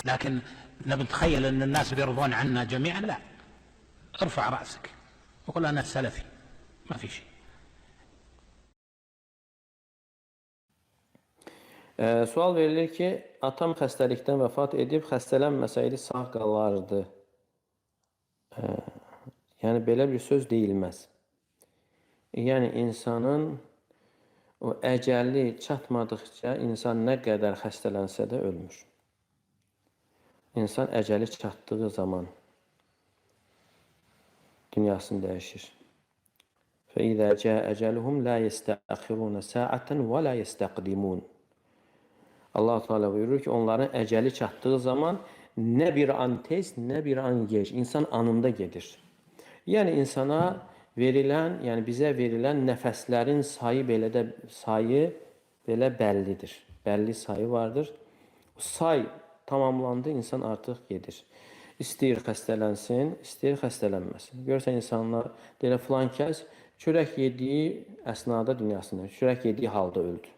لكن نتخيل أن الناس بيرضون عنا جميعا، لا. ارفع رأسك وقل أنا سلفي، ما في شيء. Sual verilir ki, atam xəstəlikdən vəfat edib, xəstələnməsəydi sağ qalardı. Yəni, belə bir söz deyilməz. Yəni, insanın o əcəli çatmadıqca insan nə qədər xəstələnsə də ölmür. İnsan əcəli çatdığı zaman dünyasını dəyişir. فَإِذَا جَاءَ أَجَلُهُمْ لَا يَسْتَأْخِرُونَ سَاعَةً وَلَا يَسْتَقْدِمُونَ. Allah Teala buyurur ki, onların əcəli çatdığı zaman nə bir an tez, nə bir an gec, insan anında gedir. Yəni insana verilən, yəni bizə verilən nəfəslərin sayı belə bəllidir. Bəlli sayı vardır. Say tamamlandı, insan artıq gedir. İstəyir xəstələnsin, istəyir xəstələnməsin. Görürsən insanlar deyirlər, filan kəs çörək yediyi əsnada dünyasında, çörək yediyi halda öldü.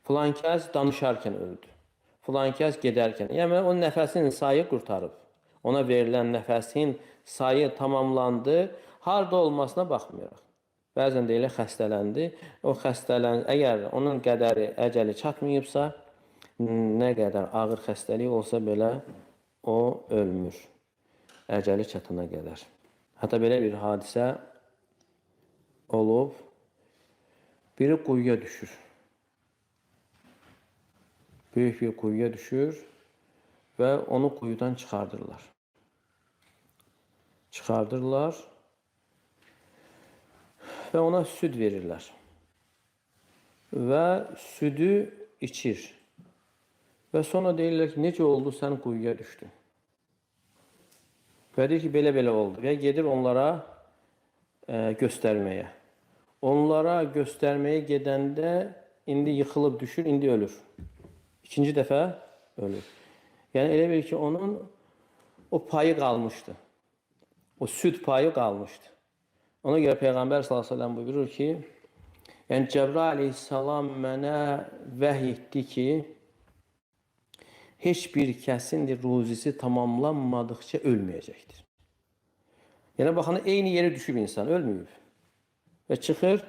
Filan kəs danışarkən öldü. Filan kəs gedərkən. Yəni o nəfəsin sayı qurtarıb. Ona verilən nəfəsin sayı tamamlandı. Harda olmasına baxmayaraq. Bəzən deyilə xəstələndi. O əgər onun qədəri, əcəli çatmayıbsa, nə qədər ağır xəstəlik olsa belə o ölmür. Əcəli çatana qədər. Hətta belə bir hadisə olub, biri quyuya düşür. Böyük bir quyuya düşür və onu quyudan çıxardırlar. Çıxardırlar və ona süd verirlər. Və südü içir. Və sonra deyirlər ki, necə oldu, sən quyuya düşdün. Və deyir ki, belə-belə oldu. Və gedir onlara göstərməyə. Onlara göstərməyə gedəndə indi yıxılıb düşür, indi ölür. İkinci dəfə ölür. Yəni elə bil ki, onun o payı qalmışdı. O süd payı qalmışdı. Ona görə Peyğəmbər s.ə.v buyurur ki, yəni Cəbrail aleyhissalam mənə vəhy etdi ki, heç bir kəsin ruzisi tamamlanmadıqca ölməyəcəkdir. Yəni baxana eyni yeri düşüb insan, ölməyib. Və çıxır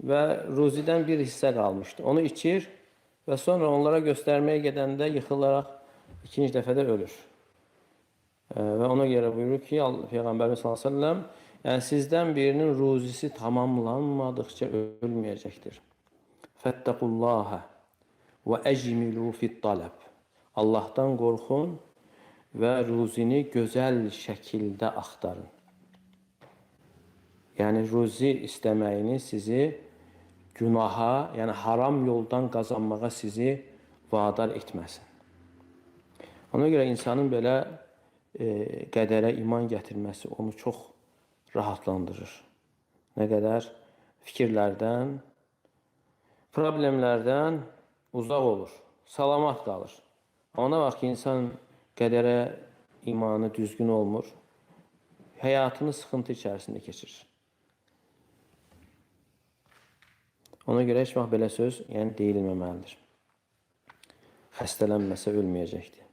və ruzidən bir hissə qalmışdı. Onu içir və sonra onlara göstərməyə gedəndə yıxılaraq ikinci dəfədə ölür. Və ona görə buyurur ki, Peyğəmbərimiz s.ə.v, yəni sizdən birinin ruzisi tamamlanmadıqca ölməyəcəkdir. Fəttəqullahə və əcmilu fit-tələb. Allahdan qorxun və ruzini gözəl şəkildə axtarın. Yəni, ruzi istəməyini sizi günaha, yəni haram yoldan qazanmağa sizi vadar etməsin. Ona görə insanın belə qədərə iman gətirməsi onu çox rahatlandırır. Nə qədər fikirlərdən, problemlərdən uzaq olur, salamat qalır. Ona vaxt ki, insan qədərə imanı düzgün olmur, həyatını sıxıntı içərisində keçirir. Ona görə heç vaxt belə söz deyilməməlidir. Xəstələnməsə ölməyəcəkdir.